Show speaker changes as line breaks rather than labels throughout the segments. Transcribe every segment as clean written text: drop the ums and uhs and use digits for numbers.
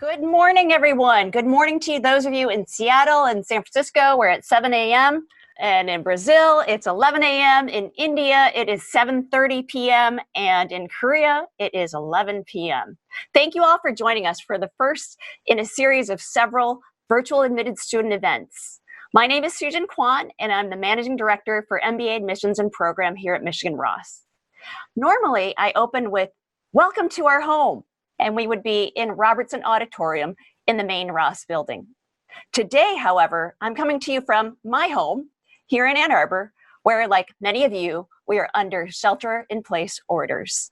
Good morning, everyone. Good morning to those of you in Seattle and San Francisco. We're at 7 a.m. And in Brazil, it's 11 a.m. In India, it is 7:30 p.m. And in Korea, it is 11 p.m. Thank you all for joining us for the first in a series of several virtual admitted student events. My name is Susan Kwan, and I'm the Managing Director for MBA Admissions and Program here at Michigan Ross. Normally, I open with, "Welcome to our home," and we would be in Robertson Auditorium in the main Ross building. Today, however, I'm coming to you from my home here in Ann Arbor, where, like many of you, we are under shelter-in-place orders.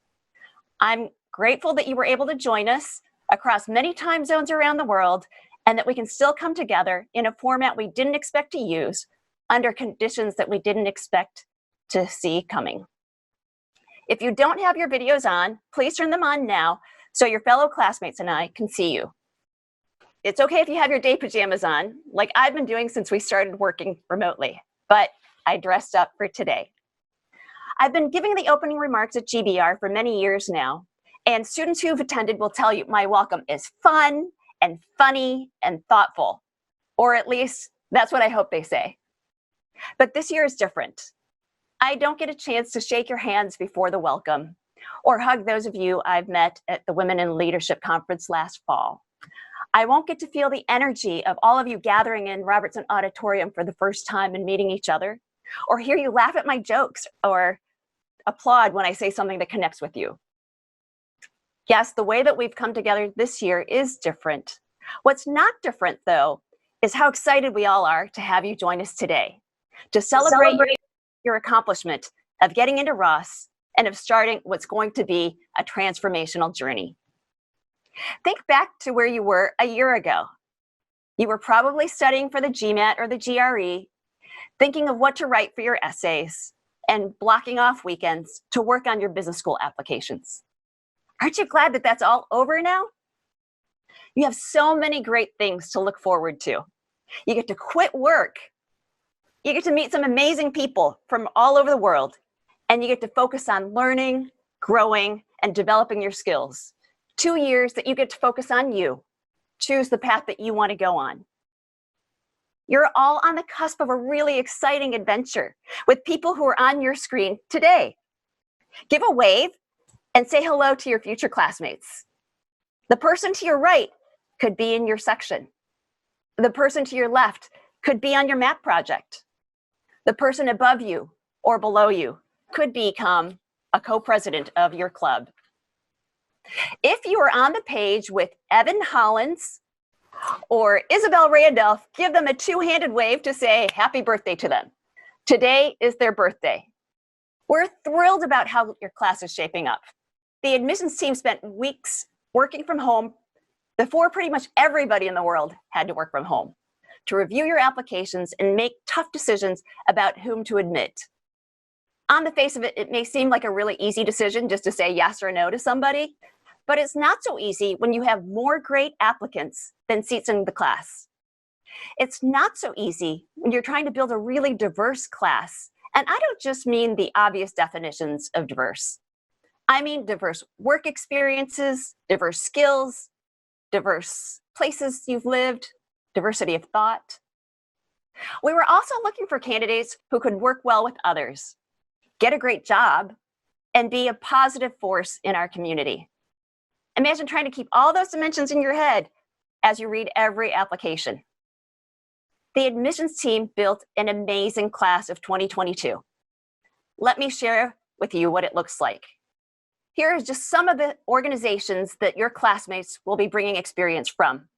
I'm grateful that you were able to join us across many time zones around the world, and that we can still come together in a format we didn't expect to use under conditions that we didn't expect to see coming. If you don't have your videos on, please turn them on now so your fellow classmates and I can see you. It's okay if you have your day pajamas on, like I've been doing since we started working remotely, but I dressed up for today. I've been giving the opening remarks at GBR for many years now, and students who've attended will tell you my welcome is fun and funny and thoughtful, or at least that's what I hope they say. But this year is different. I don't get a chance to shake your hands before the welcome or hug those of you I've met at the Women in Leadership Conference last fall. I won't get to feel the energy of all of you gathering in Robertson Auditorium for the first time and meeting each other, or hear you laugh at my jokes or applaud when I say something that connects with you. Yes, the way that we've come together this year is different. What's not different, though, is how excited we all are to have you join us today to celebrate your accomplishment of getting into Ross and of starting what's going to be a transformational journey. Think back to where you were a year ago. You were probably studying for the GMAT or the GRE, thinking of what to write for your essays, and blocking off weekends to work on your business school applications. Aren't you glad that that's all over now? You have so many great things to look forward to. You get to quit work. You get to meet some amazing people from all over the world, and you get to focus on learning, growing, and developing your skills. 2 years that you get to focus on you. Choose the path that you want to go on. You're all on the cusp of a really exciting adventure with people who are on your screen today. Give a wave and say hello to your future classmates. The person to your right could be in your section. The person to your left could be on your math project. The person above you or below you could become a co-president of your club. If you are on the page with Evan Hollins or Isabel Randolph, give them a two-handed wave to say happy birthday to them. Today is their birthday. We're thrilled about how your class is shaping up. The admissions team spent weeks working from home before pretty much everybody in the world had to work from home to review your applications and make tough decisions about whom to admit. On the face of it, it may seem like a really easy decision just to say yes or no to somebody, but it's not so easy when you have more great applicants than seats in the class. It's not so easy when you're trying to build a really diverse class, and I don't just mean the obvious definitions of diverse. I mean diverse work experiences, diverse skills, diverse places you've lived, diversity of thought. We were also looking for candidates who could work well with others, get a great job, and be a positive force in our community. Imagine trying to keep all those dimensions in your head as you read every application. The admissions team built an amazing class of 2022. Let me share with you what it looks like. Here are just some of the organizations that your classmates will be bringing experience from.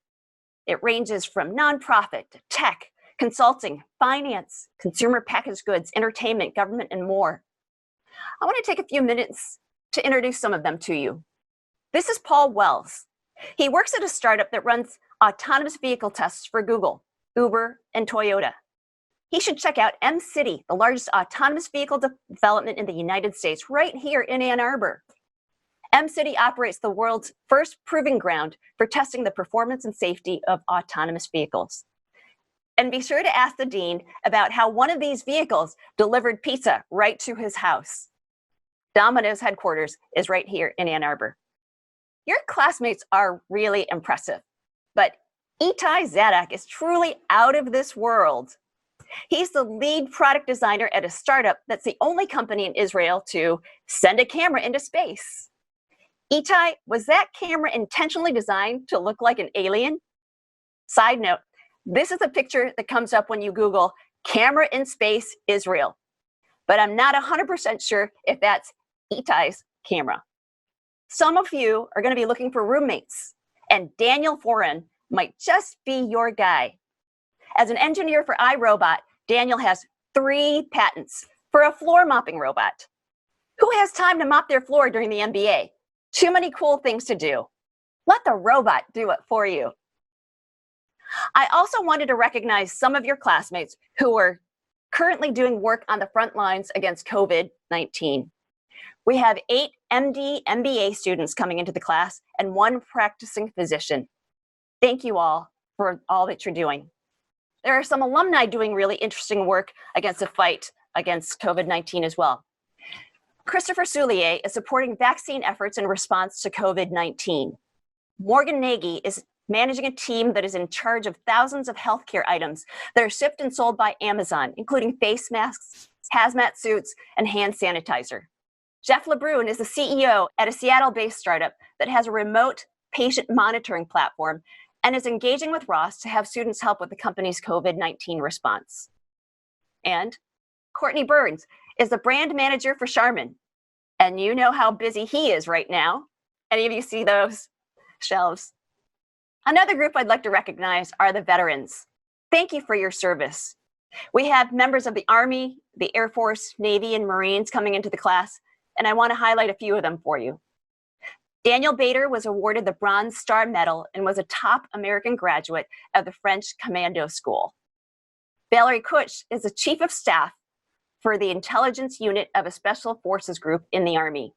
It ranges from nonprofit, to tech, consulting, finance, consumer packaged goods, entertainment, government, and more. I want to take a few minutes to introduce some of them to you. This is Paul Wells. He works at a startup that runs autonomous vehicle tests for Google, Uber, and Toyota. He should check out M-City, the largest autonomous vehicle development in the United States, right here in Ann Arbor. M-City operates the world's first proving ground for testing the performance and safety of autonomous vehicles. And be sure to ask the dean about how one of these vehicles delivered pizza right to his house. Domino's headquarters is right here in Ann Arbor. Your classmates are really impressive. But Itai Zadak is truly out of this world. He's the lead product designer at a startup that's the only company in Israel to send a camera into space. Itai, was that camera intentionally designed to look like an alien? Side note, this is a picture that comes up when you Google camera in space Israel, but I'm not 100% sure if that's Itai's camera. Some of you are going to be looking for roommates, and Daniel Foran might just be your guy. As an engineer for iRobot, Daniel has 3 patents for a floor mopping robot. Who has time to mop their floor during the MBA? Too many cool things to do. Let the robot do it for you. I also wanted to recognize some of your classmates who are currently doing work on the front lines against COVID-19. We have 8 MD, MBA students coming into the class and 1 practicing physician. Thank you all for all that you're doing. There are some alumni doing really interesting work against the fight against COVID-19 as well. Christopher Soulier is supporting vaccine efforts in response to COVID-19. Morgan Nagy is managing a team that is in charge of thousands of healthcare items that are shipped and sold by Amazon, including face masks, hazmat suits, and hand sanitizer. Jeff LeBrun is the CEO at a Seattle-based startup that has a remote patient monitoring platform and is engaging with Ross to have students help with the company's COVID-19 response. And Courtney Burns is the brand manager for Charmin. And you know how busy he is right now. Any of you see those shelves? Another group I'd like to recognize are the veterans. Thank you for your service. We have members of the Army, the Air Force, Navy, and Marines coming into the class, and I want to highlight a few of them for you. Daniel Bader was awarded the Bronze Star Medal and was a top American graduate of the French Commando School. Valerie Kutsch is the Chief of Staff for the intelligence unit of a Special Forces group in the Army.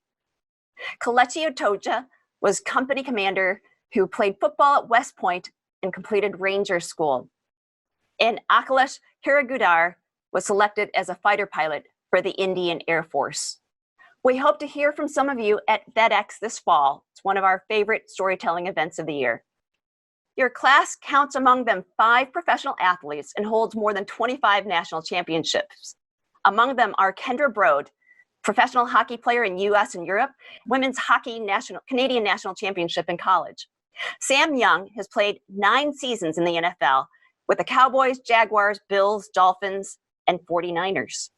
Kelechi Otoja was company commander who played football at West Point and completed Ranger School. And Akhilesh Hiragudar was selected as a fighter pilot for the Indian Air Force. We hope to hear from some of you at FedEx this fall. It's one of our favorite storytelling events of the year. Your class counts among them 5 professional athletes and holds more than 25 national championships. Among them are Kendra Broad, professional hockey player in US and Europe, women's hockey Canadian national championship in college. Sam Young has played 9 seasons in the NFL with the Cowboys, Jaguars, Bills, Dolphins, and 49ers.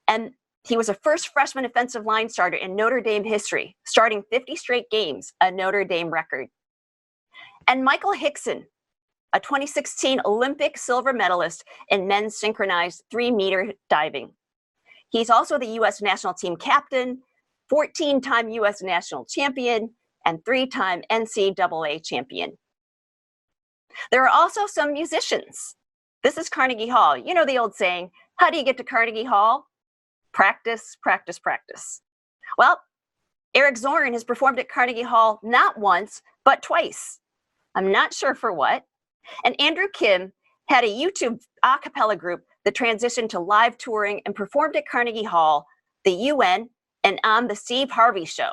And he was a first freshman offensive line starter in Notre Dame history, starting 50 straight games, a Notre Dame record. And Michael Hickson, a 2016 Olympic silver medalist in men's synchronized 3-meter diving. He's also the U.S. national team captain, 14-time U.S. national champion, and 3-time NCAA champion. There are also some musicians. This is Carnegie Hall. You know the old saying, how do you get to Carnegie Hall? Practice, practice, practice. Well, Eric Zorn has performed at Carnegie Hall not once, but twice. I'm not sure for what. And Andrew Kim had a YouTube a cappella group that transitioned to live touring and performed at Carnegie Hall, the UN, and on the Steve Harvey Show.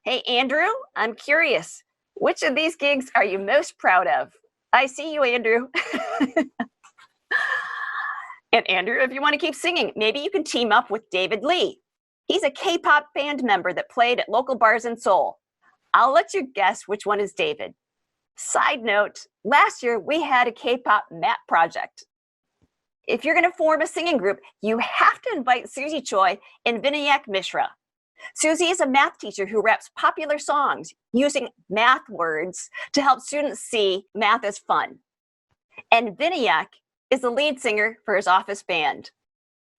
Hey, Andrew, I'm curious, which of these gigs are you most proud of? I see you, Andrew. And Andrew, if you want to keep singing, maybe you can team up with David Lee. He's a K-pop band member that played at local bars in Seoul. I'll let you guess which one is David. Side note, last year we had a K-pop map project. If you're going to form a singing group, you have to invite Susie Choi and Vinayak Mishra. Susie is a math teacher who raps popular songs using math words to help students see math as fun. And Vinayak is the lead singer for his office band.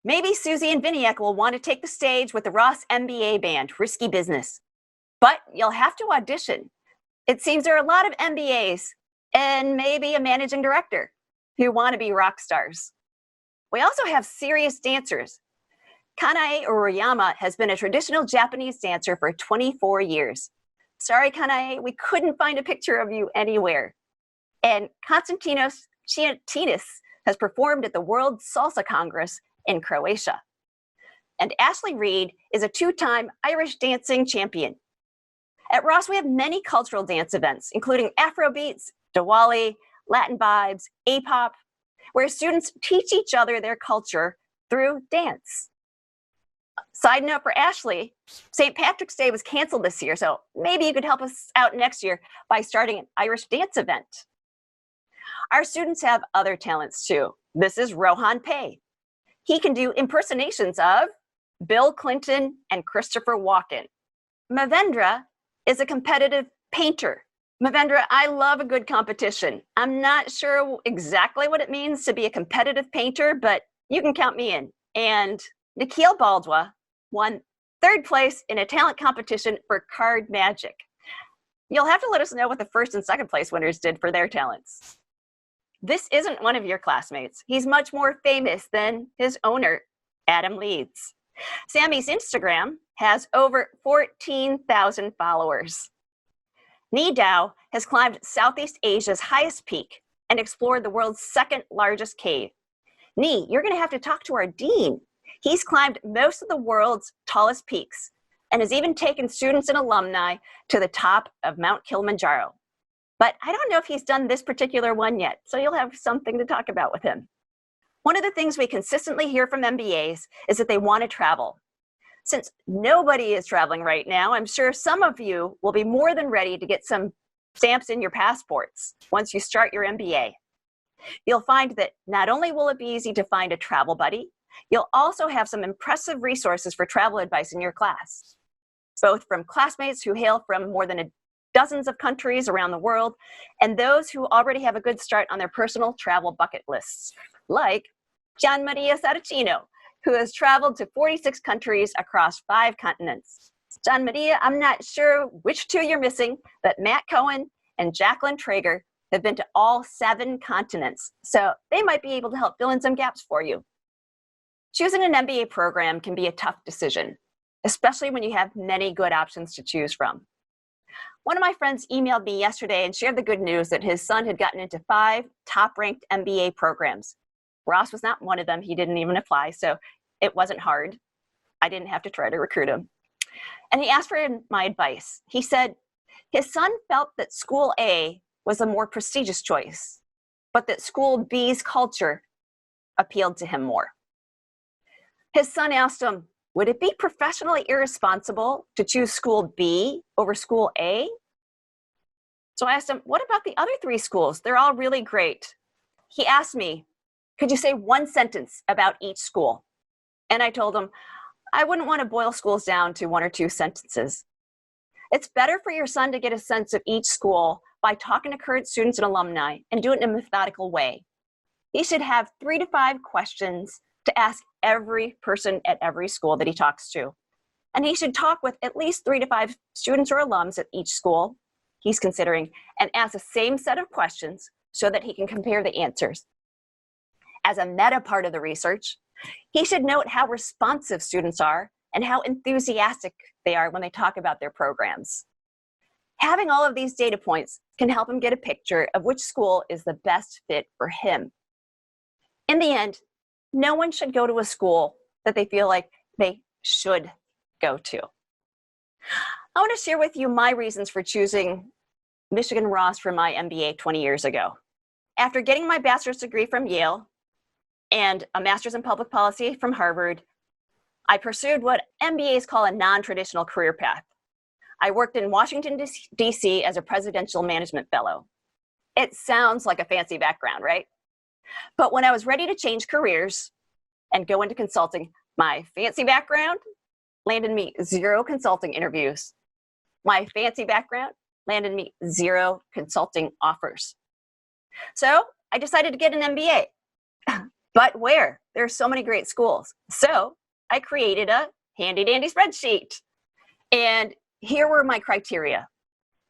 Maybe Susie and Vinayak will want to take the stage with the Ross MBA band, Risky Business. But you'll have to audition. It seems there are a lot of MBAs and maybe a managing director who want to be rock stars. We also have serious dancers. Kanae Urayama has been a traditional Japanese dancer for 24 years. Sorry, Kanae, we couldn't find a picture of you anywhere. And Konstantinos Chiantinis has performed at the World Salsa Congress in Croatia. And Ashley Reed is a 2-time Irish dancing champion. At Ross, we have many cultural dance events, including Afrobeats, Diwali, Latin vibes, A-pop, where students teach each other their culture through dance. Side note for Ashley, St. Patrick's Day was canceled this year, so maybe you could help us out next year by starting an Irish dance event. Our students have other talents too. This is Rohan Pei. He can do impersonations of Bill Clinton and Christopher Walken. Mavendra is a competitive painter. Mavendra, I love a good competition. I'm not sure exactly what it means to be a competitive painter, but you can count me in. And Nikhil Baldwa won 3rd place in a talent competition for card magic. You'll have to let us know what the 1st and 2nd place winners did for their talents. This isn't one of your classmates. He's much more famous than his owner, Adam Leeds. Sammy's Instagram has over 14,000 followers. Ni Dao has climbed Southeast Asia's highest peak and explored the world's 2nd largest cave. Ni, you're going to have to talk to our dean. He's climbed most of the world's tallest peaks and has even taken students and alumni to the top of Mount Kilimanjaro. But I don't know if he's done this particular one yet, so you'll have something to talk about with him. One of the things we consistently hear from MBAs is that they want to travel. Since nobody is traveling right now, I'm sure some of you will be more than ready to get some stamps in your passports once you start your MBA. You'll find that not only will it be easy to find a travel buddy, you'll also have some impressive resources for travel advice in your class, both from classmates who hail from more than dozens of countries around the world, and those who already have a good start on their personal travel bucket lists, like Gian Maria Saracino, who has traveled to 46 countries across 5 continents. Gian Maria, I'm not sure which 2 you're missing, but Matt Cohen and Jacqueline Traeger have been to all 7 continents, so they might be able to help fill in some gaps for you. Choosing an MBA program can be a tough decision, especially when you have many good options to choose from. One of my friends emailed me yesterday and shared the good news that his son had gotten into 5 top-ranked MBA programs. Ross was not one of them. He didn't even apply, so it wasn't hard. I didn't have to try to recruit him. And he asked for my advice. He said his son felt that School A was a more prestigious choice, but that School B's culture appealed to him more. His son asked him, would it be professionally irresponsible to choose School B over School A? So I asked him, what about the other 3 schools? They're all really great. He asked me, could you say 1 sentence about each school? And I told him, I wouldn't want to boil schools down to 1 or 2 sentences. It's better for your son to get a sense of each school by talking to current students and alumni and do it in a methodical way. He should have 3 to 5 questions to ask every person at every school that he talks to. And he should talk with at least 3 to 5 students or alums at each school he's considering and ask the same set of questions so that he can compare the answers. As a meta part of the research, he should note how responsive students are and how enthusiastic they are when they talk about their programs. Having all of these data points can help him get a picture of which school is the best fit for him. In the end, no one should go to a school that they feel like they should go to. I want to share with you my reasons for choosing Michigan Ross for my MBA 20 years ago. After getting my bachelor's degree from Yale and a master's in public policy from Harvard, I pursued what MBAs call a non-traditional career path. I worked in Washington, D.C. as a presidential management fellow. It sounds like a fancy background, right? But when I was ready to change careers and go into consulting, my fancy background landed me 0 consulting interviews. My fancy background landed me 0 consulting offers. So I decided to get an MBA. But where? There are so many great schools. So I created a handy-dandy spreadsheet. And here were my criteria.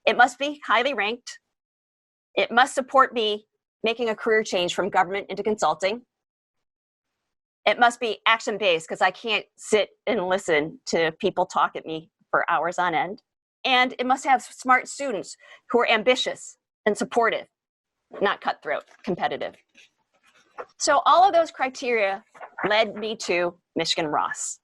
It must be highly ranked. It must support me making a career change from government into consulting. It must be action-based because I can't sit and listen to people talk at me for hours on end. And it must have smart students who are ambitious and supportive, not cutthroat, competitive. So all of those criteria led me to Michigan Ross.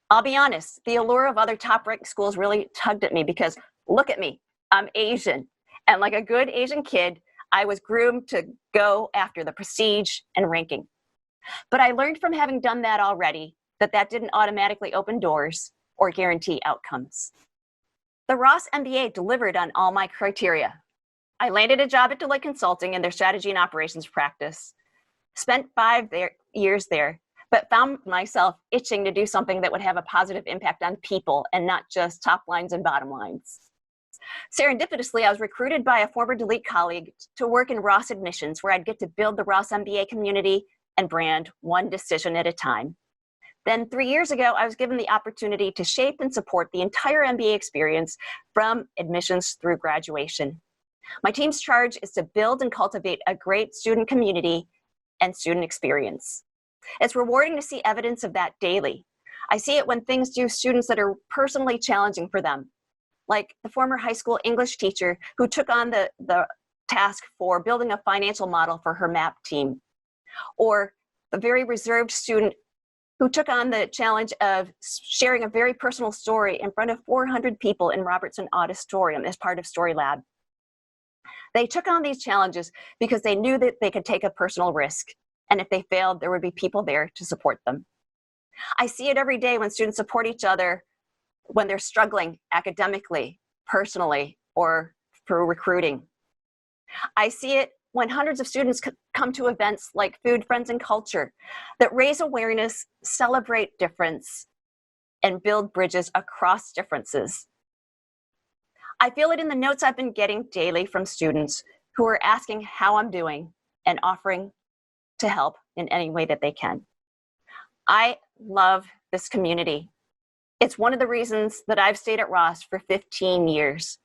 I'll be honest, the allure of other top-ranked schools really tugged at me because Look at me, I'm Asian. And like a good Asian kid, I was groomed to go after the prestige and ranking. But I learned from having done that already that that didn't automatically open doors or guarantee outcomes. The Ross MBA delivered on all my criteria. I landed a job at Deloitte Consulting in their strategy and operations practice, spent 5 years there, but found myself itching to do something that would have a positive impact on people and not just top lines and bottom lines. Serendipitously, I was recruited by a former Deloitte colleague to work in Ross Admissions, where I'd get to build the Ross MBA community and brand one decision at a time. Then 3 years ago, I was given the opportunity to shape and support the entire MBA experience from admissions through graduation. My team's charge is to build and cultivate a great student community and student experience. It's rewarding to see evidence of that daily. I see it when things do students that are personally challenging for them, like the former high school English teacher who took on the task for building a financial model for her MAP team, or the very reserved student who took on the challenge of sharing a very personal story in front of 400 people in Robertson Auditorium as part of Story Lab. They took on these challenges because they knew that they could take a personal risk, and if they failed, there would be people there to support them. I see it every day when students support each other when they're struggling academically, personally, or through recruiting. I see it when hundreds of students come to events like Food, Friends, and Culture that raise awareness, celebrate difference, and build bridges across differences. I feel it in the notes I've been getting daily from students who are asking how I'm doing and offering to help in any way that they can. I love this community. It's one of the reasons that I've stayed at Ross for 15 years.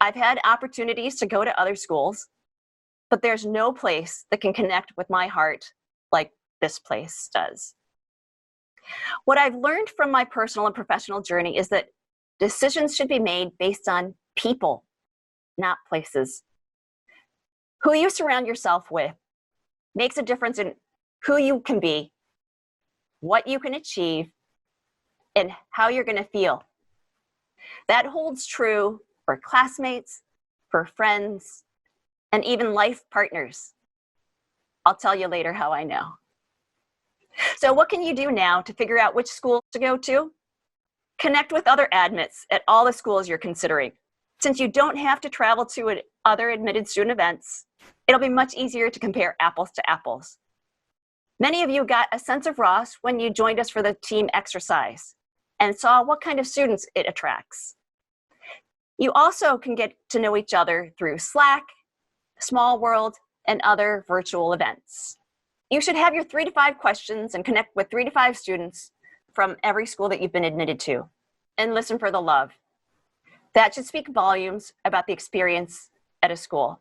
I've had opportunities to go to other schools, but there's no place that can connect with my heart like this place does. What I've learned from my personal and professional journey is that decisions should be made based on people, not places. Who you surround yourself with makes a difference in who you can be, what you can achieve, and how you're going to feel. That holds true for classmates, for friends, and even life partners. I'll tell you later how I know. So what can you do now to figure out which school to go to? Connect with other admits at all the schools you're considering. Since you don't have to travel to other admitted student events, it'll be much easier to compare apples to apples. Many of you got a sense of Ross when you joined us for the team exercise and saw what kind of students it attracts. You also can get to know each other through Slack, Small World, and other virtual events. You should have your 3 to 5 questions and connect with 3 to 5 students from every school that you've been admitted to, and listen for the love. That should speak volumes about the experience at a school.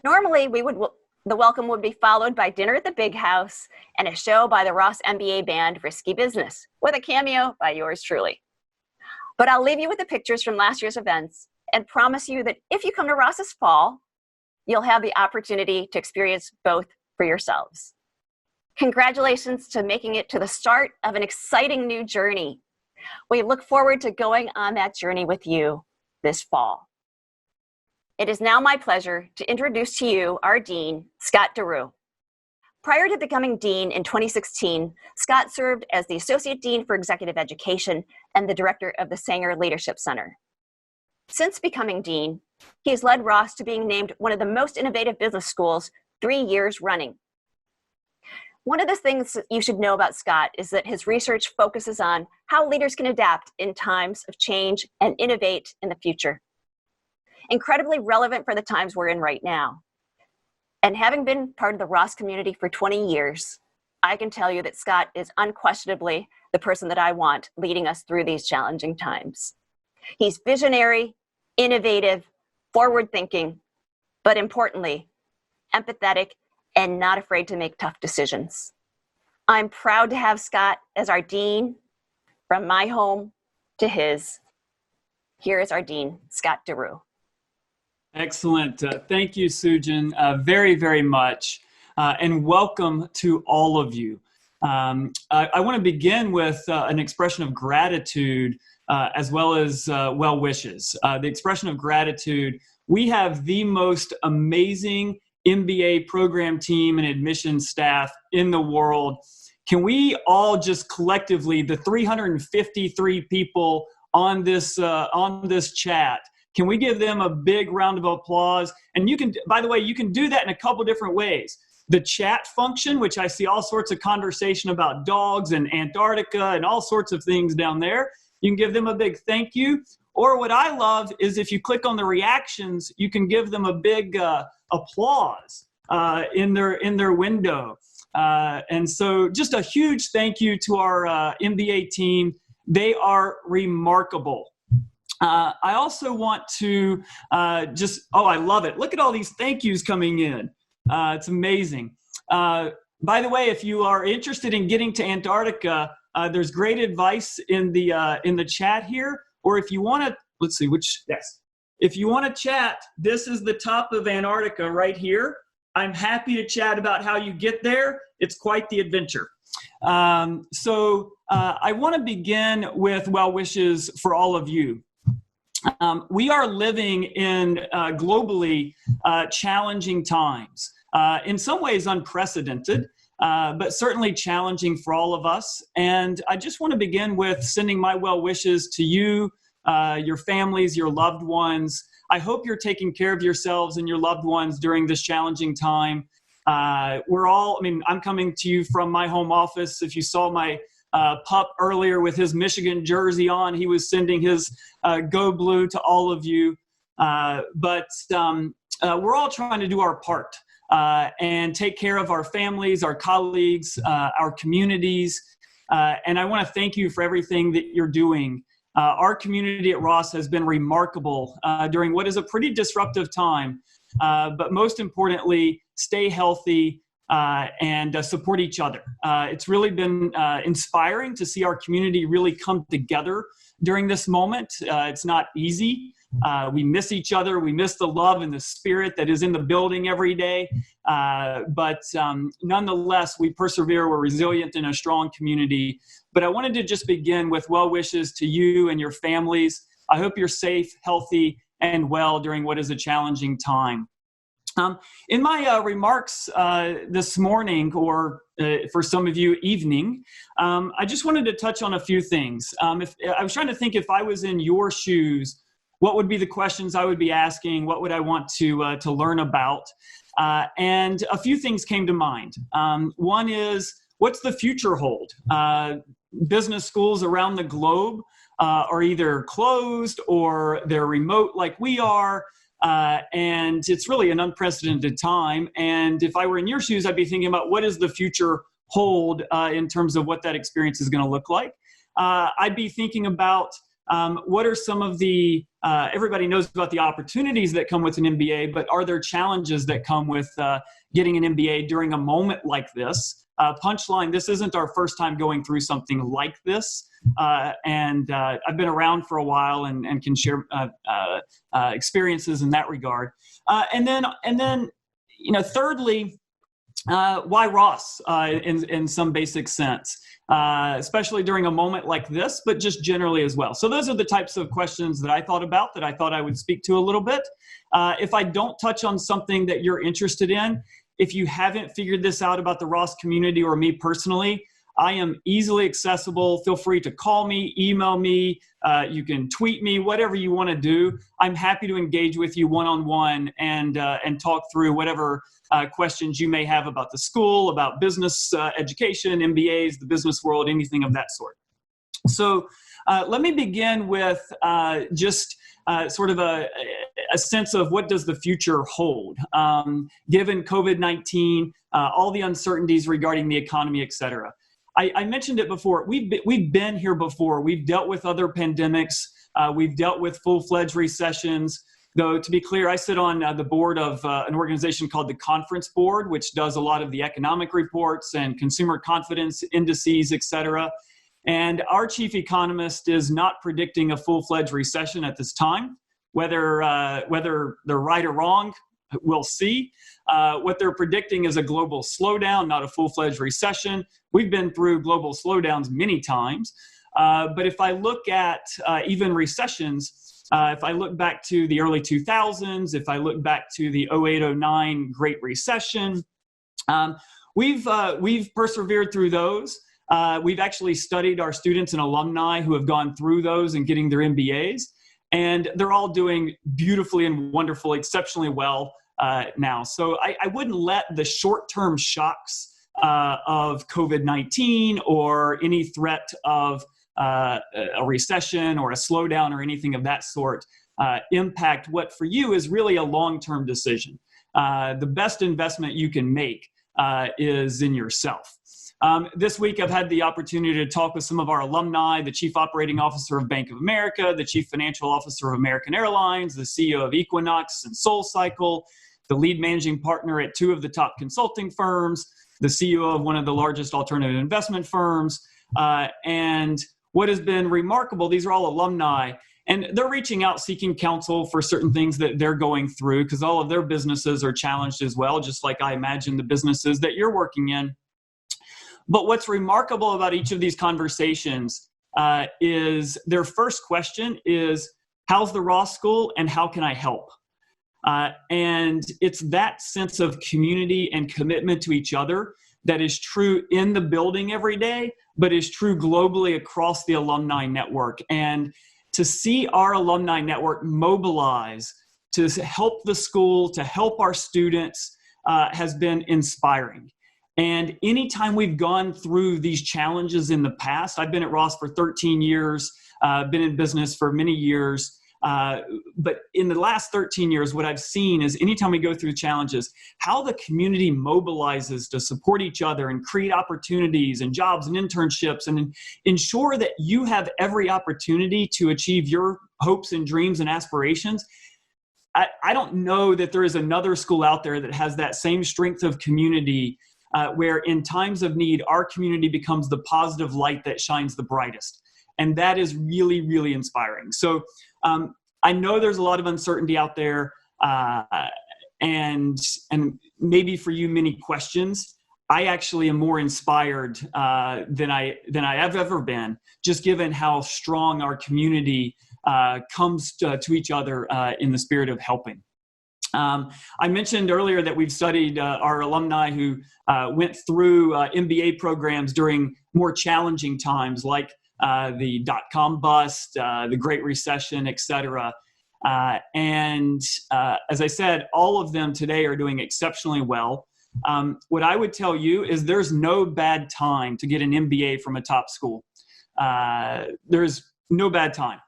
Normally, the welcome would be followed by dinner at the Big House and a show by the Ross MBA band Risky Business, with a cameo by yours truly. But I'll leave you with the pictures from last year's events and promise you that if you come to Ross this fall, you'll have the opportunity to experience both for yourselves. Congratulations to making it to the start of an exciting new journey. We look forward to going on that journey with you this fall. It is now my pleasure to introduce to you our Dean, Scott DeRue. Prior to becoming Dean in 2016, Scott served as the Associate Dean for Executive Education and the Director of the Sanger Leadership Center. Since becoming Dean, he has led Ross to being named one of the most innovative business schools 3 years running. One of the things that you should know about Scott is that his research focuses on how leaders can adapt in times of change and innovate in the future. Incredibly relevant for the times we're in right now. And having been part of the Ross community for 20 years, I can tell you that Scott is unquestionably the person that I want leading us through these challenging times. He's visionary, innovative, forward-thinking, but importantly, empathetic and not afraid to make tough decisions. I'm proud to have Scott as our Dean, from my home to his. Here is our Dean, Scott DeRue.
Excellent. Thank you, Sujan, very, very much. And welcome to all of you. I want to begin with an expression of gratitude as well as well wishes. The expression of gratitude. We have the most amazing MBA program team and admissions staff in the world. Can we all just collectively, the 353 people on this chat, can we give them a big round of applause? And you can, by the way, you can do that in a couple different ways. The chat function, which I see all sorts of conversation about dogs and Antarctica and all sorts of things down there. You can give them a big thank you. Or what I love is if you click on the reactions, you can give them a big applause in their window. And so just a huge thank you to our MBA team. They are remarkable. I also want to I love it. Look at all these thank yous coming in. It's amazing. By the way, if you are interested in getting to Antarctica, there's great advice in the chat here. Or if you want to, let's see which, yes. If you want to chat, this is the top of Antarctica right here. I'm happy to chat about how you get there. It's quite the adventure. I want to begin with well wishes for all of you. We are living in globally challenging times, in some ways unprecedented, but certainly challenging for all of us. And I just want to begin with sending my well wishes to you, your families, your loved ones. I hope you're taking care of yourselves and your loved ones during this challenging time. I'm coming to you from my home office. If you saw my pup earlier with his Michigan jersey on, he was sending his Go Blue to all of you. But we're all trying to do our part and take care of our families, our colleagues, our communities. And I want to thank you for everything that you're doing. Our community at Ross has been remarkable during what is a pretty disruptive time. But most importantly, stay healthy and support each other. It's really been inspiring to see our community really come together during this moment. It's not easy. We miss each other. We miss the love and the spirit that is in the building every day. But nonetheless, we persevere. We're resilient in a strong community. But I wanted to just begin with well wishes to you and your families. I hope you're safe, healthy, and well during what is a challenging time. In my remarks this morning, or for some of you, evening, I just wanted to touch on a few things. If I was trying to think, if I was in your shoes, what would be the questions I would be asking? What would I want to learn about? And a few things came to mind. One is, what's the future hold? Business schools around the globe are either closed or they're remote like we are. And it's really an unprecedented time. And if I were in your shoes, I'd be thinking about what does the future hold in terms of what that experience is going to look like. I'd be thinking about what are some of the, everybody knows about the opportunities that come with an MBA, but are there challenges that come with getting an MBA during a moment like this? Punchline, this isn't our first time going through something like this. And I've been around for a while and can share experiences in that regard. And then, thirdly, why Ross in some basic sense, especially during a moment like this, but just generally as well. So those are the types of questions that I thought about that I thought I would speak to a little bit. If I don't touch on something that you're interested in, if you haven't figured this out about the Ross community or me personally, I am easily accessible. Feel free to call me, email me, you can tweet me, whatever you want to do. I'm happy to engage with you one-on-one and talk through whatever questions you may have about the school, about business education, MBAs, the business world, anything of that sort. So let me begin with just sort of a sense of what does the future hold, given COVID-19, all the uncertainties regarding the economy, et cetera. I mentioned it before. We've been here before. We've dealt with other pandemics. We've dealt with full-fledged recessions. Though, to be clear, I sit on the board of an organization called the Conference Board, which does a lot of the economic reports and consumer confidence indices, et cetera. And our chief economist is not predicting a full-fledged recession at this time. Whether they're right or wrong, we'll see. What they're predicting is a global slowdown, not a full-fledged recession. We've been through global slowdowns many times. But if I look at even recessions, if I look back to the early 2000s, if I look back to the 08-09 Great Recession, we've persevered through those. We've actually studied our students and alumni who have gone through those and getting their MBAs, and they're all doing beautifully and wonderfully, exceptionally well now. So I wouldn't let the short-term shocks of COVID-19 or any threat of a recession or a slowdown or anything of that sort impact what for you is really a long-term decision. The best investment you can make is in yourself. This week, I've had the opportunity to talk with some of our alumni, the Chief Operating Officer of Bank of America, the Chief Financial Officer of American Airlines, the CEO of Equinox and SoulCycle, the lead managing partner at 2 of the top consulting firms, the CEO of one of the largest alternative investment firms. And what has been remarkable, these are all alumni, and they're reaching out seeking counsel for certain things that they're going through because all of their businesses are challenged as well, just like I imagine the businesses that you're working in. But what's remarkable about each of these conversations is their first question is, how's the Ross School and how can I help? And it's that sense of community and commitment to each other that is true in the building every day, but is true globally across the alumni network. And to see our alumni network mobilize to help the school, to help our students, has been inspiring. And anytime we've gone through these challenges in the past, I've been at Ross for 13 years, been in business for many years. But in the last 13 years, what I've seen is anytime we go through challenges, how the community mobilizes to support each other and create opportunities and jobs and internships and ensure that you have every opportunity to achieve your hopes and dreams and aspirations. I don't know that there is another school out there that has that same strength of community where in times of need, our community becomes the positive light that shines the brightest. And that is really, really inspiring. So I know there's a lot of uncertainty out there and maybe for you, many questions. I actually am more inspired than I have ever been, just given how strong our community comes to each other in the spirit of helping. I mentioned earlier that we've studied our alumni who went through MBA programs during more challenging times like the dot-com bust, the Great Recession, et cetera. And as I said, all of them today are doing exceptionally well. What I would tell you is there's no bad time to get an MBA from a top school. There's no bad time.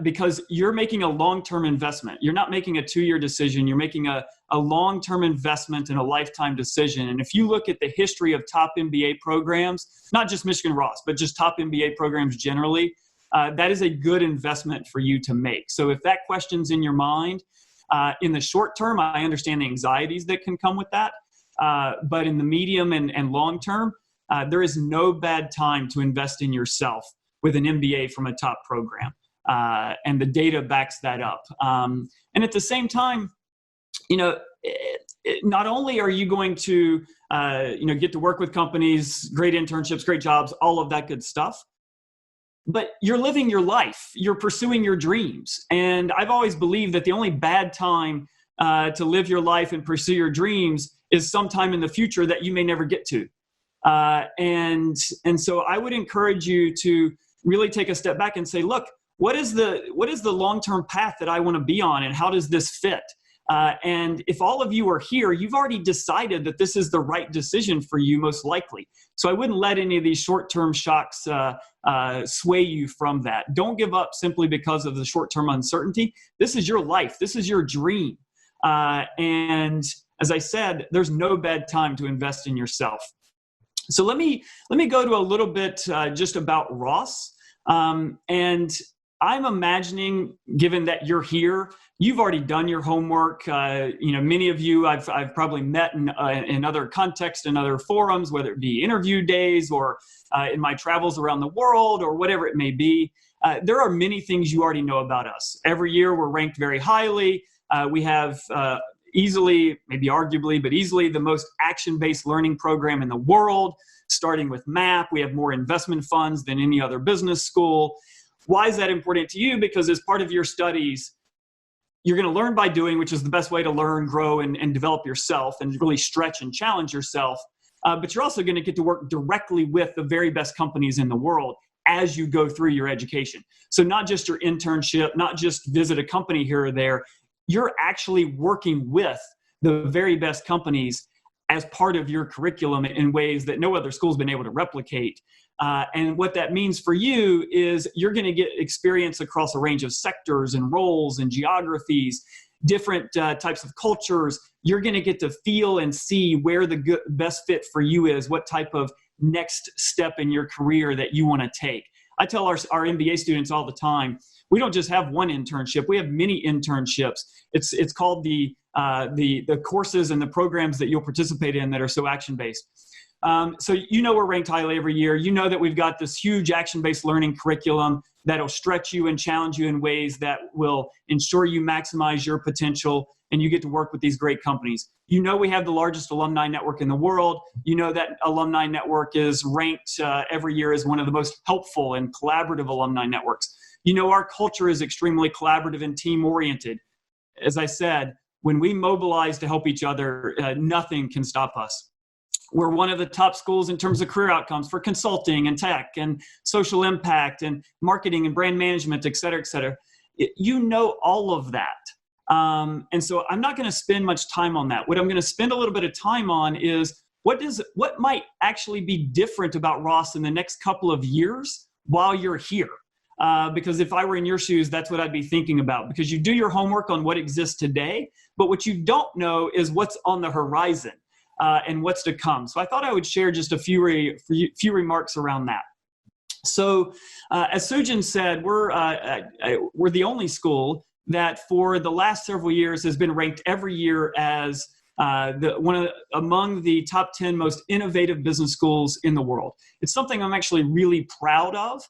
Because you're making a long-term investment. You're not making a 2-year decision. You're making a long-term investment and a lifetime decision. And if you look at the history of top MBA programs, not just Michigan Ross, but just top MBA programs generally, that is a good investment for you to make. So if that question's in your mind, in the short term, I understand the anxieties that can come with that. But in the medium and long term, there is no bad time to invest in yourself with an MBA from a top program. And the data backs that up. And at the same time, not only are you going to, get to work with companies, great internships, great jobs, all of that good stuff, but you're living your life. You're pursuing your dreams. And I've always believed that the only bad time to live your life and pursue your dreams is sometime in the future that you may never get to. And so I would encourage you to really take a step back and say, look, what is the long-term path that I want to be on, and how does this fit? And if all of you are here, you've already decided that this is the right decision for you, most likely. So I wouldn't let any of these short-term shocks sway you from that. Don't give up simply because of the short-term uncertainty. This is your life. This is your dream. And as I said, there's no bad time to invest in yourself. So let me go to a little bit just about Ross. And I'm imagining, given that you're here, you've already done your homework. Many of you I've probably met in other contexts and other forums, whether it be interview days or in my travels around the world or whatever it may be. There are many things you already know about us. Every year we're ranked very highly. We have easily, maybe arguably, but easily the most action-based learning program in the world. starting with MAP. We have more investment funds than any other business school. Why is that important to you? Because as part of your studies, you're going to learn by doing, which is the best way to learn, grow, and develop yourself and really stretch and challenge yourself. But you're also going to get to work directly with the very best companies in the world as you go through your education. So not just your internship, not just visit a company here or there, you're actually working with the very best companies as part of your curriculum in ways that no other school's been able to replicate. And what that means for you is you're going to get experience across a range of sectors and roles and geographies, different types of cultures. You're going to get to feel and see where the best fit for you is, what type of next step in your career that you want to take. I tell our MBA students all the time, we don't just have one internship, we have many internships. It's called the courses and the programs that you'll participate in that are so action-based. So we're ranked highly every year. You know that we've got this huge action-based learning curriculum that'll stretch you and challenge you in ways that will ensure you maximize your potential and you get to work with these great companies. You know we have the largest alumni network in the world. You know that alumni network is ranked every year as one of the most helpful and collaborative alumni networks. You know our culture is extremely collaborative and team-oriented. As I said, when we mobilize to help each other, nothing can stop us. We're one of the top schools in terms of career outcomes for consulting and tech and social impact and marketing and brand management, et cetera, et cetera. You know all of that. And so I'm not going to spend much time on that. What I'm going to spend a little bit of time on is what might actually be different about Ross in the next couple of years while you're here. Because if I were in your shoes, that's what I'd be thinking about. Because you do your homework on what exists today, but what you don't know is what's on the horizon. And what's to come. So I thought I would share just a few remarks around that. So as Sujin said, we're the only school that for the last several years has been ranked every year as among the top 10 most innovative business schools in the world. It's something I'm actually really proud of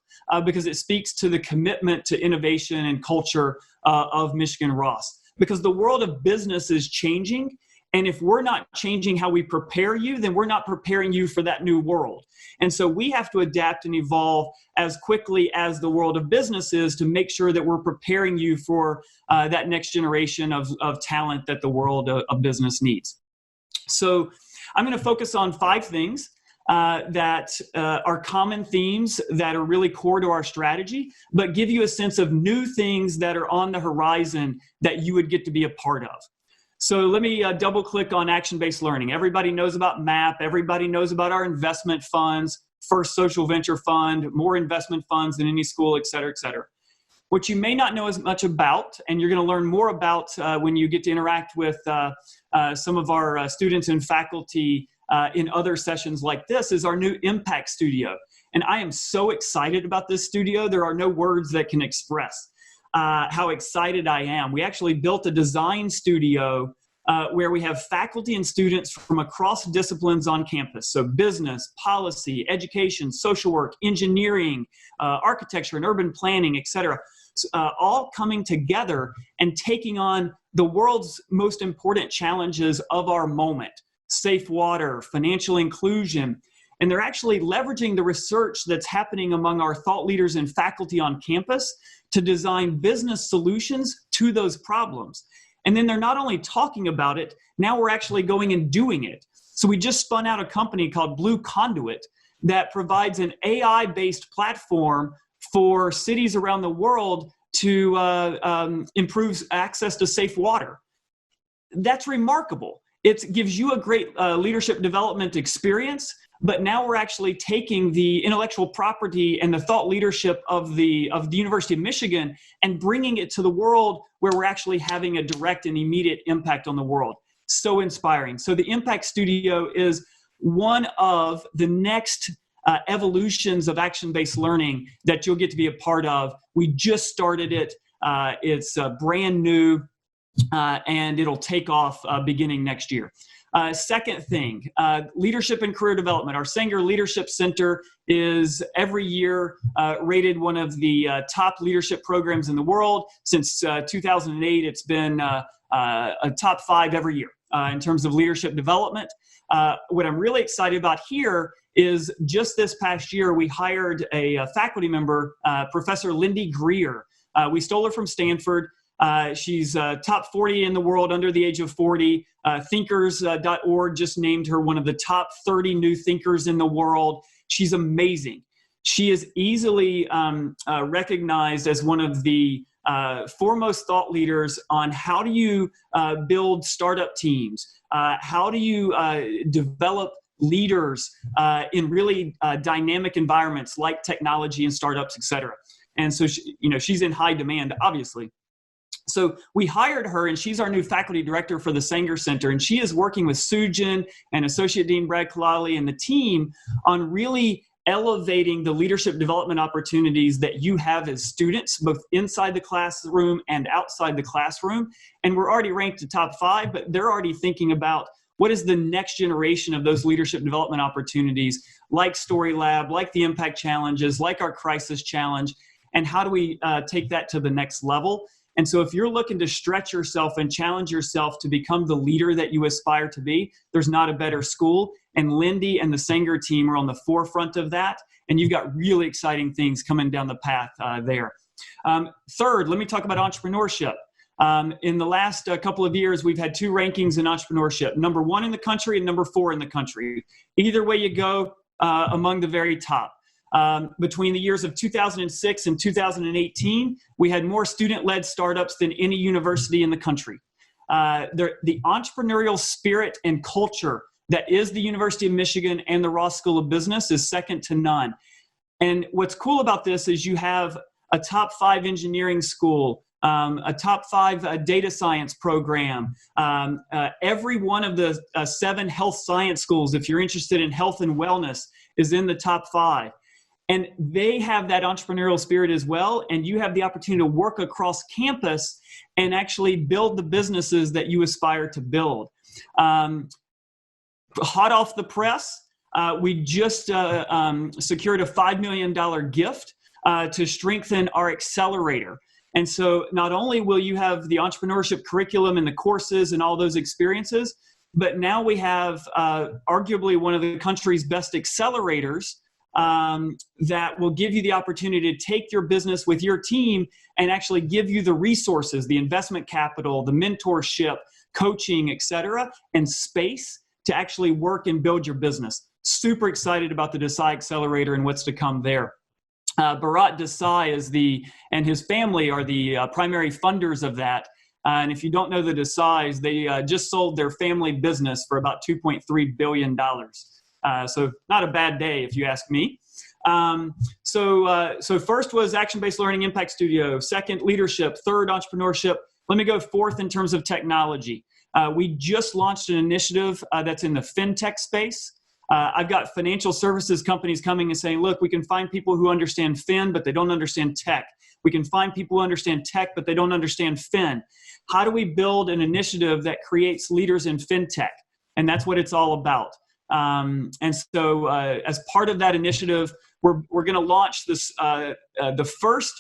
because it speaks to the commitment to innovation and culture of Michigan Ross. Because the world of business is changing. And if we're not changing how we prepare you, then we're not preparing you for that new world. And so we have to adapt and evolve as quickly as the world of business is to make sure that we're preparing you for that next generation of talent that the world of business needs. So I'm going to focus on 5 things that are common themes that are really core to our strategy, but give you a sense of new things that are on the horizon that you would get to be a part of. So let me double click on action-based learning. Everybody knows about MAP. Everybody knows about our investment funds, First Social Venture Fund, more investment funds than any school, et cetera, et cetera. What you may not know as much about, and you're going to learn more about when you get to interact with some of our students and faculty in other sessions like this, is our new Impact Studio. And I am so excited about this studio. There are no words that can express how excited I am. We actually built a design studio where we have faculty and students from across disciplines on campus. So business, policy, education, social work, engineering, architecture and urban planning, et cetera, all coming together and taking on the world's most important challenges of our moment: safe water, financial inclusion. And they're actually leveraging the research that's happening among our thought leaders and faculty on campus to design business solutions to those problems. And then they're not only talking about it, now we're actually going and doing it. So we just spun out a company called Blue Conduit that provides an AI-based platform for cities around the world to improve access to safe water. That's remarkable. It gives you a great leadership development experience, but now we're actually taking the intellectual property and the thought leadership of the University of Michigan and bringing it to the world where we're actually having a direct and immediate impact on the world. So inspiring. So the Impact Studio is one of the next evolutions of action-based learning that you'll get to be a part of. We just started it. It's brand new, and it'll take off beginning next year. Second thing, leadership and career development. Our Sanger Leadership Center is every year rated one of the top leadership programs in the world. Since 2008, it's been a top 5 every year in terms of leadership development. What I'm really excited about here is just this past year, we hired a faculty member, Professor Lindy Greer. We stole her from Stanford. She's top 40 in the world under the age of 40. Thinkers.org just named her one of the top 30 new thinkers in the world. She's amazing. She is easily recognized as one of the foremost thought leaders on how do you build startup teams, how do you develop leaders in really dynamic environments like technology and startups, et cetera. And so, she's in high demand, obviously. So we hired her, and she's our new faculty director for the Sanger Center, and she is working with Sujin and Associate Dean Brad Kalali and the team on really elevating the leadership development opportunities that you have as students, both inside the classroom and outside the classroom. And we're already ranked to top 5, but they're already thinking about what is the next generation of those leadership development opportunities, like Story Lab, like the Impact Challenges, like our Crisis Challenge, and how do we take that to the next level? And so if you're looking to stretch yourself and challenge yourself to become the leader that you aspire to be, there's not a better school. And Lindy and the Sanger team are on the forefront of that. And you've got really exciting things coming down the path there. Third, let me talk about entrepreneurship. In the last couple of years, we've had 2 rankings in entrepreneurship, number 1 in the country and number 4 in the country. Either way you go, among the very top. Between the years of 2006 and 2018, we had more student-led startups than any university in the country. The entrepreneurial spirit and culture that is the University of Michigan and the Ross School of Business is second to none. And what's cool about this is you have a top 5 engineering school, a top 5 data science program, every one of the 7 health science schools, if you're interested in health and wellness, is in the top 5. And they have that entrepreneurial spirit as well. And you have the opportunity to work across campus and actually build the businesses that you aspire to build. Hot off the press, we just secured a $5 million gift to strengthen our accelerator. And so not only will you have the entrepreneurship curriculum and the courses and all those experiences, but now we have arguably one of the country's best accelerators that will give you the opportunity to take your business with your team and actually give you the resources, the investment capital, the mentorship, coaching, et cetera, and space to actually work and build your business. Super excited about the Desai Accelerator and what's to come there. Bharat Desai and his family are the primary funders of that. And if you don't know the Desais, they just sold their family business for about $2.3 billion. So not a bad day, if you ask me. So first was Action-Based Learning Impact Studio. Second, leadership. Third, entrepreneurship. Let me go fourth in terms of technology. We just launched an initiative that's in the fintech space. I've got financial services companies coming and saying, look, we can find people who understand fin, but they don't understand tech. We can find people who understand tech, but they don't understand fin. How do we build an initiative that creates leaders in fintech? And that's what it's all about. And so as part of that initiative, we're going to launch this the first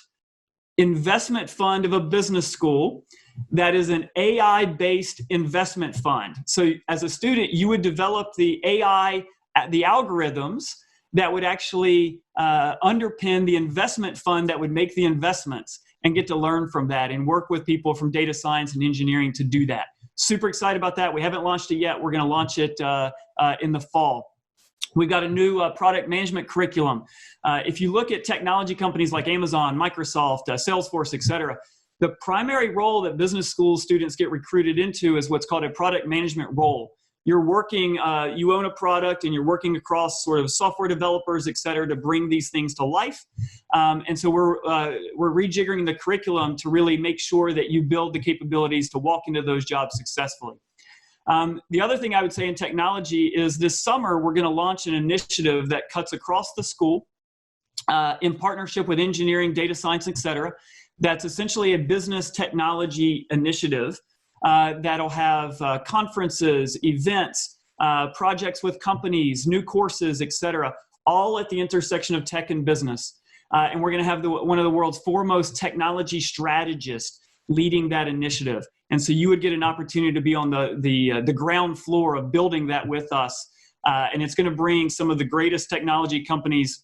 investment fund of a business school that is an AI-based investment fund. So as a student, you would develop the AI, the algorithms that would actually underpin the investment fund that would make the investments, and get to learn from that and work with people from data science and engineering to do that. Super excited about that. We haven't launched it yet. We're going to launch it in the fall. We've got a new product management curriculum. If you look at technology companies like Amazon, Microsoft, Salesforce, et cetera, the primary role that business school students get recruited into is what's called a product management role. You're working, you own a product and you're working across sort of software developers, et cetera, to bring these things to life. And so we're rejiggering the curriculum to really make sure that you build the capabilities to walk into those jobs successfully. The other thing I would say in technology is this summer, we're going to launch an initiative that cuts across the school in partnership with engineering, data science, et cetera. That's essentially a business technology initiative that'll have conferences, events, projects with companies, new courses, et cetera, all at the intersection of tech and business. And we're going to have one of the world's foremost technology strategists leading that initiative. And so you would get an opportunity to be on the ground floor of building that with us And it's going to bring some of the greatest technology companies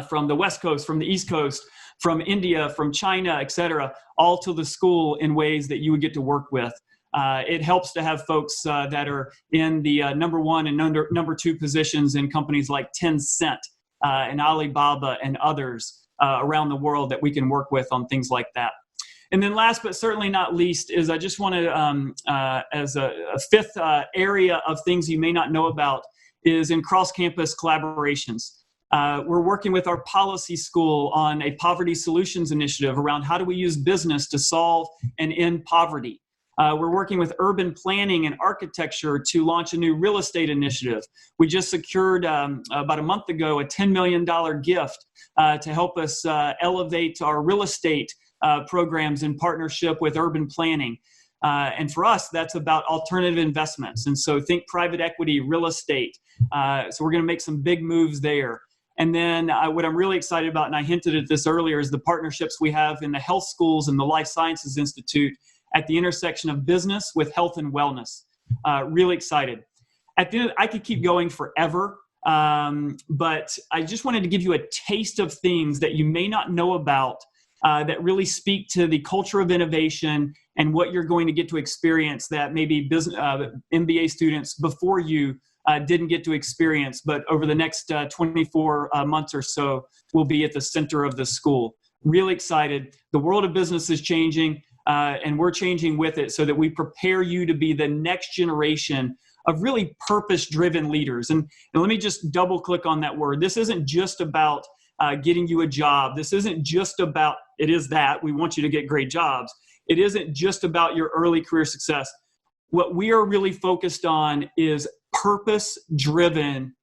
from the West Coast, from the East Coast, from India, from China, et cetera, all to the school in ways that you would get to work with. It helps to have folks that are in the number one and number two positions in companies like Tencent and Alibaba and others around the world that we can work with on things like that. And then last but certainly not least is I just want to, as a fifth area of things you may not know about, is in cross-campus collaborations. We're working with our policy school on a poverty solutions initiative around how do we use business to solve and end poverty. We're working with urban planning and architecture to launch a new real estate initiative. We just secured about a month ago a $10 million gift to help us elevate our real estate programs in partnership with urban planning. And for us, that's about alternative investments. And so think private equity, real estate. So we're going to make some big moves there. And then what I'm really excited about, and I hinted at this earlier, is the partnerships we have in the health schools and the Life Sciences Institute at the intersection of business with health and wellness. Really excited. At the end, I could keep going forever, but I just wanted to give you a taste of things that you may not know about that really speak to the culture of innovation and what you're going to get to experience that maybe business, MBA students before you didn't get to experience, but over the next 24 months or so will be at the center of the school. Really excited. The world of business is changing. And we're changing with it so that we prepare you to be the next generation of really purpose-driven leaders. And let me just double click on that word. This isn't just about getting you a job. This isn't just about, it is that, we want you to get great jobs. It isn't just about your early career success. What we are really focused on is purpose-driven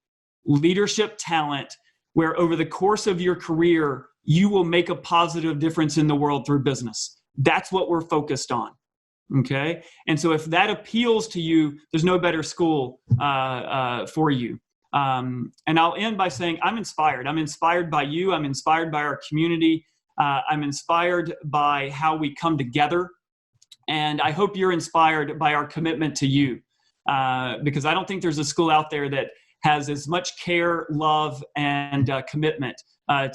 leadership talent where over the course of your career, you will make a positive difference in the world through business. That's what we're focused on, okay? And so if that appeals to you, there's no better school for you. And I'll end by saying I'm inspired. I'm inspired by you. I'm inspired by our community. I'm inspired by how we come together. And I hope you're inspired by our commitment to you because I don't think there's a school out there that has as much care, love, and commitment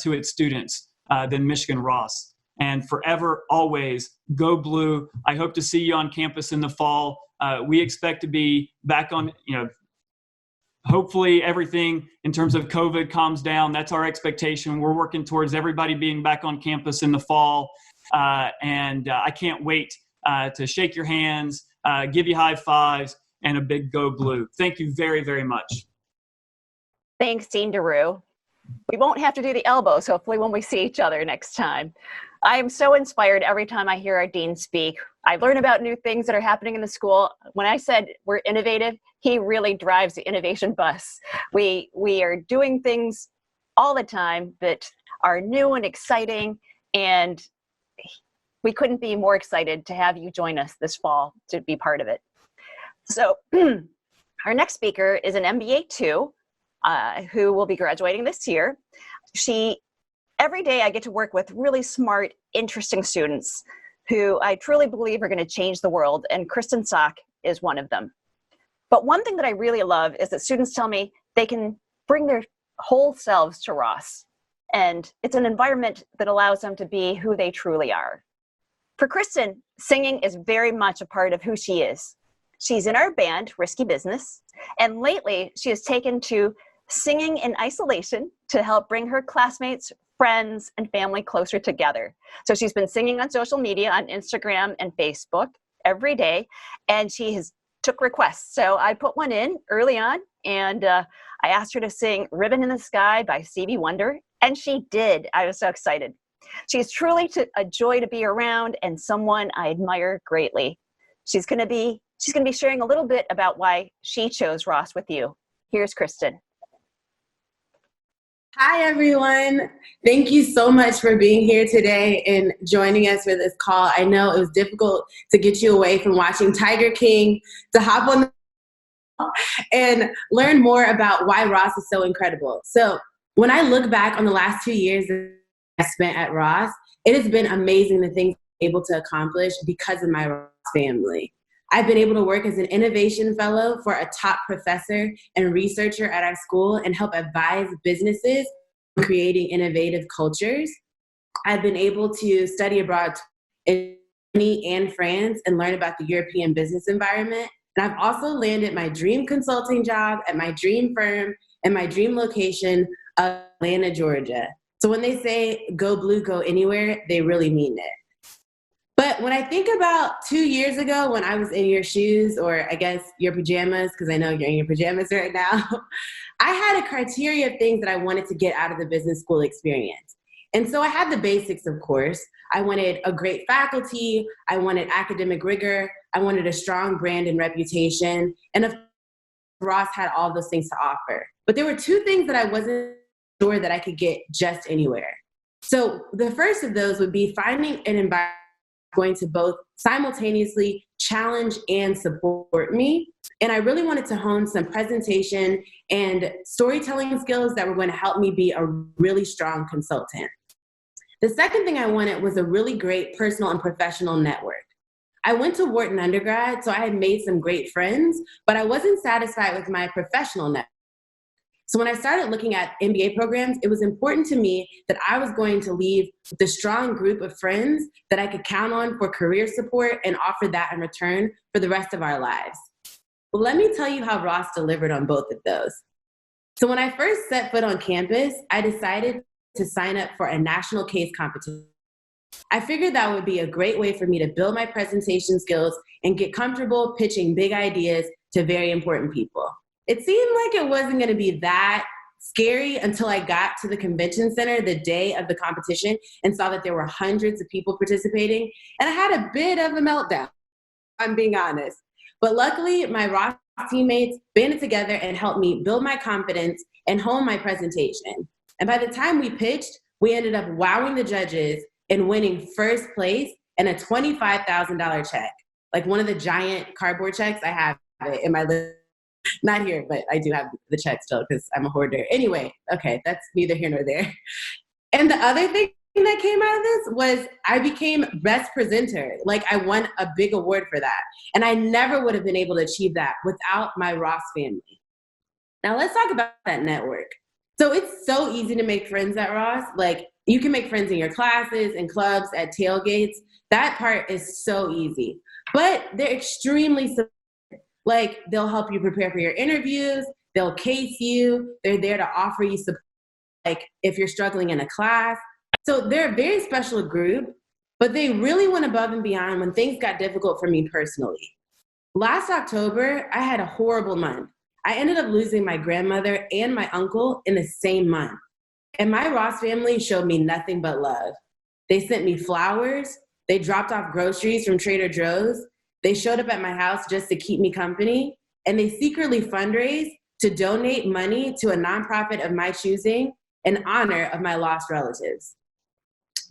to its students than Michigan Ross. And forever, always, go blue. I hope to see you on campus in the fall. We expect to be back on, hopefully everything in terms of COVID calms down. That's our expectation. We're working towards everybody being back on campus in the fall. And I can't wait to shake your hands, give you high fives, and a big go blue. Thank you very, very much.
Thanks, Dean DeRue. We won't have to do the elbows, hopefully, when we see each other next time. I am so inspired every time I hear our dean speak. I learn about new things that are happening in the school. When I said we're innovative, he really drives the innovation bus. We are doing things all the time that are new and exciting, and we couldn't be more excited to have you join us this fall to be part of it. So our next speaker is an MBA 2 who will be graduating this year. Every day I get to work with really smart, interesting students who I truly believe are going to change the world, and Kristen Sock is one of them. But one thing that I really love is that students tell me they can bring their whole selves to Ross, and it's an environment that allows them to be who they truly are. For Kristen, singing is very much a part of who she is. She's in our band, Risky Business, and lately she has taken to singing in isolation to help bring her classmates, friends, and family closer together. So she's been singing on social media, on Instagram and Facebook every day, and she has took requests. So I put one in early on, and I asked her to sing Ribbon in the Sky by Stevie Wonder, and she did. I was so excited. She's truly a joy to be around and someone I admire greatly. She's going to be sharing a little bit about why she chose Ross with you. Here's Kristen.
Hi, everyone. Thank you so much for being here today and joining us for this call. I know it was difficult to get you away from watching Tiger King to hop on the call and learn more about why Ross is so incredible. So when I look back on the last 2 years that I spent at Ross, it has been amazing the things I'm able to accomplish because of my Ross family. I've been able to work as an innovation fellow for a top professor and researcher at our school and help advise businesses on creating innovative cultures. I've been able to study abroad in Germany and France and learn about the European business environment. And I've also landed my dream consulting job at my dream firm and my dream location of Atlanta, Georgia. So when they say go blue, go anywhere, they really mean it. But when I think about 2 years ago when I was in your shoes, or I guess your pajamas, because I know you're in your pajamas right now, I had a criteria of things that I wanted to get out of the business school experience. And so I had the basics, of course. I wanted a great faculty. I wanted academic rigor. I wanted a strong brand and reputation. And of course, Ross had all those things to offer. But there were two things that I wasn't sure that I could get just anywhere. So the first of those would be finding an environment going to both simultaneously challenge and support me. And I really wanted to hone some presentation and storytelling skills that were going to help me be a really strong consultant. The second thing I wanted was a really great personal and professional network. I went to Wharton undergrad, so I had made some great friends, but I wasn't satisfied with my professional network. So when I started looking at MBA programs, it was important to me that I was going to leave with a strong group of friends that I could count on for career support and offer that in return for the rest of our lives. Well, let me tell you how Ross delivered on both of those. So when I first set foot on campus, I decided to sign up for a national case competition. I figured that would be a great way for me to build my presentation skills and get comfortable pitching big ideas to very important people. It seemed like it wasn't going to be that scary until I got to the convention center the day of the competition and saw that there were hundreds of people participating. And I had a bit of a meltdown, I'm being honest. But luckily, my Ross teammates banded together and helped me build my confidence and hone my presentation. And by the time we pitched, we ended up wowing the judges and winning first place and a $25,000 check. Like one of the giant cardboard checks. I have it in my list. Not here, but I do have the check still because I'm a hoarder. Anyway, okay, that's neither here nor there. And the other thing that came out of this was I became best presenter. Like I won a big award for that. And I never would have been able to achieve that without my Ross family. Now let's talk about that network. So it's so easy to make friends at Ross. Like you can make friends in your classes and clubs, at tailgates. That part is so easy. But they're extremely supportive. Like they'll help you prepare for your interviews, they'll case you, they're there to offer you support, like if you're struggling in a class. So they're a very special group, but they really went above and beyond when things got difficult for me personally. Last October, I had a horrible month. I ended up losing my grandmother and my uncle in the same month. And my Ross family showed me nothing but love. They sent me flowers, they dropped off groceries from Trader Joe's, they showed up at my house just to keep me company, and they secretly fundraised to donate money to a nonprofit of my choosing in honor of my lost relatives.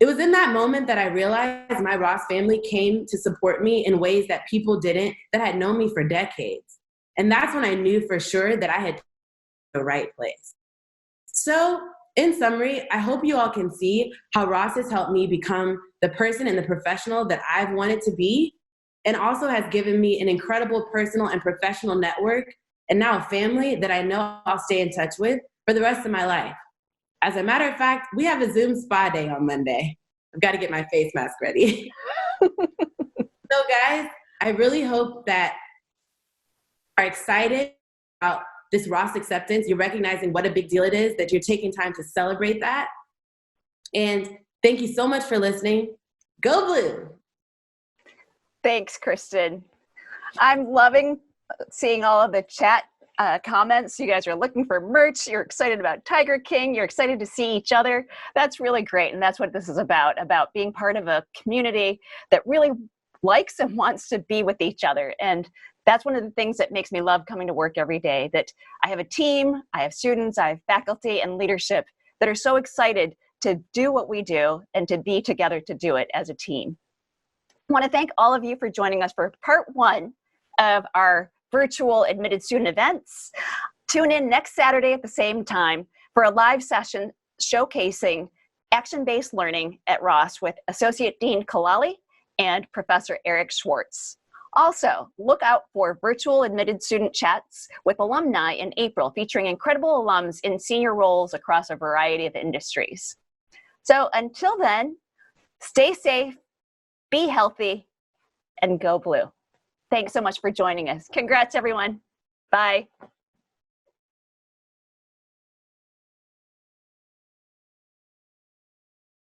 It was in that moment that I realized my Ross family came to support me in ways that people didn't, that had known me for decades. And that's when I knew for sure that I had the right place. So in summary, I hope you all can see how Ross has helped me become the person and the professional that I've wanted to be, and also has given me an incredible personal and professional network, and now a family that I know I'll stay in touch with for the rest of my life. As a matter of fact, we have a Zoom spa day on Monday. I've got to get my face mask ready. So guys, I really hope that you are excited about this Ross acceptance. You're recognizing what a big deal it is, that you're taking time to celebrate that. And thank you so much for listening. Go Blue!
Thanks, Kristen. I'm loving seeing all of the chat comments. You guys are looking for merch. You're excited about Tiger King. You're excited to see each other. That's really great. And that's what this is about being part of a community that really likes and wants to be with each other. And that's one of the things that makes me love coming to work every day, that I have a team, I have students, I have faculty and leadership that are so excited to do what we do and to be together to do it as a team. I want to thank all of you for joining us for part 1 of our virtual admitted student events. Tune in next Saturday at the same time for a live session showcasing action-based learning at Ross with Associate Dean Kalali and Professor Eric Schwartz. Also, look out for virtual admitted student chats with alumni in April, featuring incredible alums in senior roles across a variety of industries. So until then, stay safe, be healthy, and go blue. Thanks so much for joining us. Congrats, everyone. Bye.